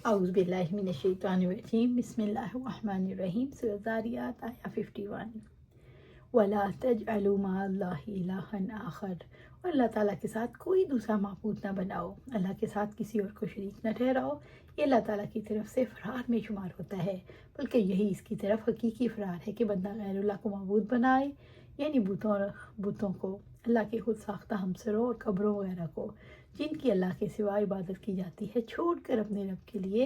اعوذ باللہ من الشیطان الرجیم بسم اللہ الرحمن الرحیم سورۃ الذاریات آیہ 51 وَلَا تَجْعَلُوا مَعَ اللَّهِ إِلَٰهًا آخَرَ، اور اللہ تعالیٰ کے ساتھ کوئی دوسرا معبود نہ بناؤ، اللہ کے ساتھ کسی اور کو شریک نہ ٹھہراؤ۔ یہ اللہ تعالیٰ کی طرف سے فرار میں شمار ہوتا ہے، بلکہ یہی اس کی طرف حقیقی فرار ہے کہ بندہ غیر اللہ کو معبود بنائے، یعنی بتوں کو، اللہ کے خود ساختہ ہمسروں اور قبروں وغیرہ کو، جن کی اللہ کے سوا عبادت کی جاتی ہے، چھوڑ کر اپنے رب کے لیے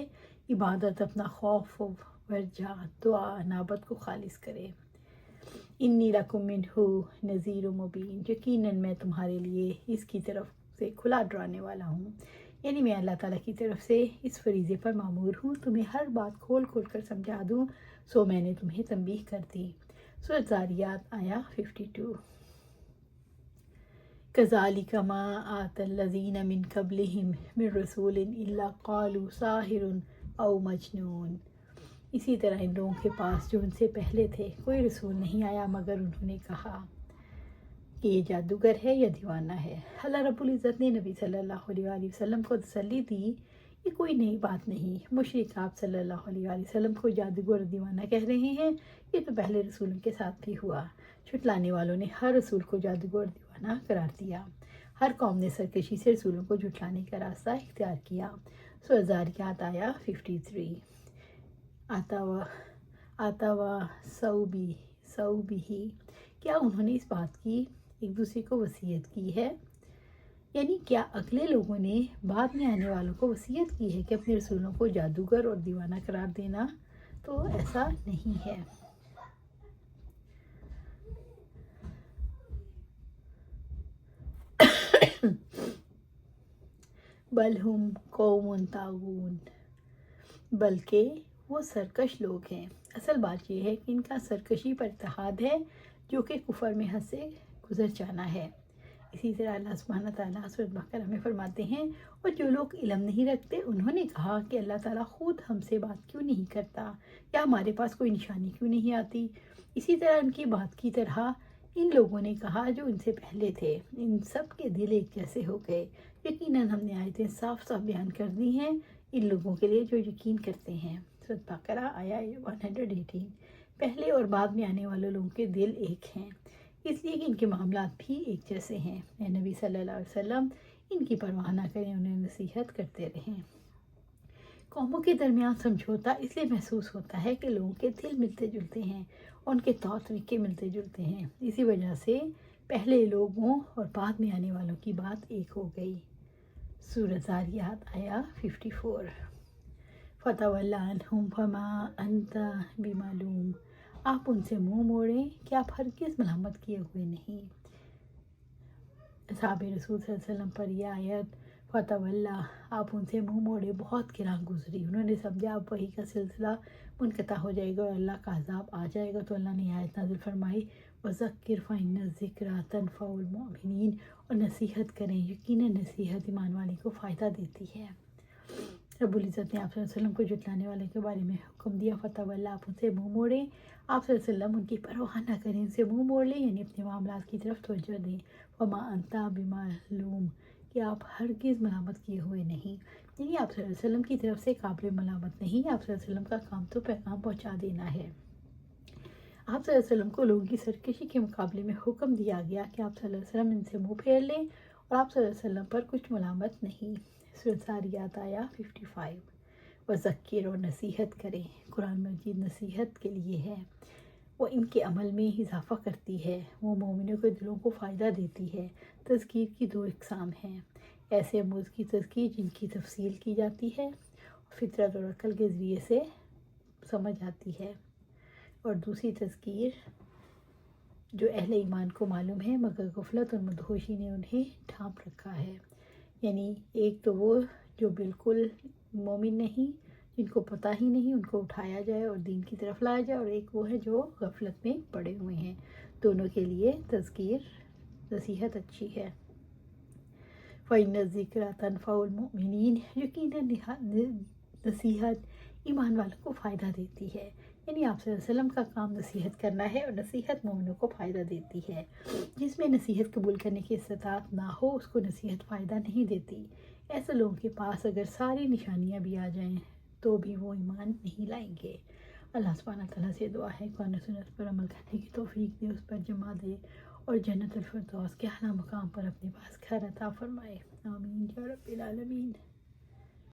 عبادت، اپنا خوف و ورجا، دعا، انابت کو خالص کرے۔ انی لکم منہ نذیر مبین، یقیناً میں تمہارے لیے اس کی طرف سے کھلا ڈرانے والا ہوں، یعنی میں اللہ تعالیٰ کی طرف سے اس فریضے پر مامور ہوں تمہیں ہر بات کھول کھول کر سمجھا دوں، سو میں نے تمہیں تنبیہ کر دی۔ سورۃ الذاریات آیہ 52۔ کذالک ما آتی الذین من قبلہم من رسول الا قالوا ساحر او مجنون، اسی طرح ان لوگوں کے پاس جو ان سے پہلے تھے کوئی رسول نہیں آیا مگر انہوں نے کہا کہ یہ جادوگر ہے یا دیوانہ ہے۔ اللہ رب العزت نے نبی صلی اللہ علیہ وآلہ وسلم کو تسلی دی، یہ کوئی نئی بات نہیں، مشرک آپ صلی اللہ علیہ وآلہ وسلم کو جادوگر اور دیوانہ کہہ رہے ہیں، یہ تو پہلے رسولوں کے ساتھ بھی ہوا۔ جھٹلانے والوں نے ہر رسول کو جادوگر اور دیوانہ قرار دیا، ہر قوم نے سرکشی سے رسولوں کو جھٹلانے کا راستہ اختیار کیا۔ سورۃ الذاریات آیہ 53۔ آتا و صوبی، کیا انہوں نے اس بات کی ایک دوسرے کو وصیت کی ہے، یعنی کیا اگلے لوگوں نے بعد میں آنے والوں کو وصیت کی ہے کہ اپنے رسولوں کو جادوگر اور دیوانہ قرار دینا؟ تو ایسا نہیں ہے۔ بل ہم قوم طاغون، بلکہ وہ سرکش لوگ ہیں۔ اصل بات یہ ہے کہ ان کا سرکشی پر اتحاد ہے جو کہ کفر میں حد سے گزر جانا ہے۔ اسی طرح اللہ سبحانہ تعالیٰ سورۃ بقرہ میں فرماتے ہیں، اور جو لوگ علم نہیں رکھتے انہوں نے کہا کہ اللہ تعالیٰ خود ہم سے بات کیوں نہیں کرتا، یا ہمارے پاس کوئی نشانی کیوں نہیں آتی۔ اسی طرح ان کی بات کی طرح ان لوگوں نے کہا جو ان سے پہلے تھے، ان سب کے دل ایک جیسے ہو گئے۔ یقیناً ہم نے آیتیں صاف صاف بیان کر دی ہیں ان لوگوں کے لیے جو یقین کرتے ہیں۔ سورۃ بقرہ آیہ 118۔ پہلے اور بعد میں آنے والے لوگوں کے دل ایک ہیں، اس لیے کہ ان کے معاملات بھی ایک جیسے ہیں۔ اے نبی صلی اللہ علیہ وسلم ان کی پرواہ نہ کریں، انہیں نصیحت کرتے رہیں۔ قوموں کے درمیان سمجھوتا اس لیے محسوس ہوتا ہے کہ لوگوں کے دل ملتے جلتے ہیں اور ان کے طور طریقے ملتے جلتے ہیں، اسی وجہ سے پہلے لوگوں اور بعد میں آنے والوں کی بات ایک ہو گئی۔ سورۃ الذاریات آیہ 54۔ فَتَوَلَّ عَنْهُمْ فَمَا أَنْتَ بِمَلُومٍ، آپ ان سے منہ موڑیں کہ آپ ہرگز ملامت کیے ہوئے نہیں۔ اصحاب رسول صلی اللہ علیہ وسلم پر یہ آیت فَتَوَلَّ، آپ ان سے منہ موڑے، بہت گراں گزری۔ انہوں نے سمجھا اب وحی کا سلسلہ منقطع ہو جائے گا اور اللہ کا عذاب آ جائے گا، تو اللہ نے آیت نازل فرمائی وَذَكِّرْ فَإِنَّ الذِّكْرَىٰ تَنفَعُ الْمُؤْمِنِينَ، اور نصیحت کریں، یقیناً نصیحت ایمان والے کو فائدہ دیتی ہے۔ رب العزت نے آپ صلی اللہ علیہ وسلم کو جھٹلانے والے کے بارے میں حکم دیا فَتَوَلَّ، آپ ان سے منہ موڑیں، آپ صلی اللہ علیہ وسلم ان کی پرواہ نہ کریں، ان سے منہ موڑ لیں، یعنی اپنے معاملات کی طرف توجہ دیں۔ وَمَا أَنْتَ بِمَلُومٍ، کہ آپ ہرگز ملامت کیے ہوئے نہیں، یعنی آپ صلی اللہ علیہ وسلم کی طرف سے قابل ملامت نہیں، آپ صلی اللہ علیہ وسلم کا کام تو پیغام پہنچا دینا ہے۔ آپ صلی اللہ علیہ وسلم کو لوگوں کی سرکشی کے مقابلے میں حکم دیا گیا کہ آپ صلی اللہ علیہ وسلم ان سے منہ پھیر لیں اور آپ صلی اللہ علیہ وسلم پر کچھ ملامت نہیں۔ سورۃ الذاریات آیہ 55۔ وذکر، اور نصیحت کریں، قرآن مجید نصیحت کے لیے ہے، وہ ان کے عمل میں اضافہ کرتی ہے، وہ مومنوں کے دلوں کو فائدہ دیتی ہے۔ تذکیر کی دو اقسام ہیں، ایسے امور کی تذکیر جن کی تفصیل کی جاتی ہے، فطرت اور عقل کے ذریعے سے سمجھ آتی ہے، اور دوسری تذکیر جو اہل ایمان کو معلوم ہے مگر غفلت اور مدہوشی نے انہیں ڈھانپ رکھا ہے، یعنی ایک تو وہ جو بالکل مومن نہیں، جن کو پتہ ہی نہیں، ان کو اٹھایا جائے اور دین کی طرف لایا جائے، اور ایک وہ ہے جو غفلت میں پڑے ہوئے ہیں۔ دونوں کے لیے تذکیر، نصیحت اچھی ہے۔ فَإِنَّ الذِّكْرَىٰ تَنفَعُ الْمُؤْمِنِينَ، یقیناً نصیحت ایمان والوں کو فائدہ دیتی ہے، یعنی آپ صلی اللہ علیہ وسلم کا کام نصیحت کرنا ہے، اور نصیحت مومنوں کو فائدہ دیتی ہے۔ جس میں نصیحت قبول کرنے کی استطاعت نہ ہو اس کو نصیحت فائدہ نہیں دیتی۔ ایسے لوگوں کے پاس اگر ساری نشانیاں بھی آ جائیں تو بھی وہ ایمان نہیں لائیں گے۔ اللہ سبحانہ تعالیٰ سے دعا ہے قرآن و سنت پر عمل کرنے کی توفیق دے، اس پر جمع دے، اور جنت الفردوس کے اعلیٰ مقام پر اپنے پاس گھر عطا فرمائے، آمین یا رب العالمین۔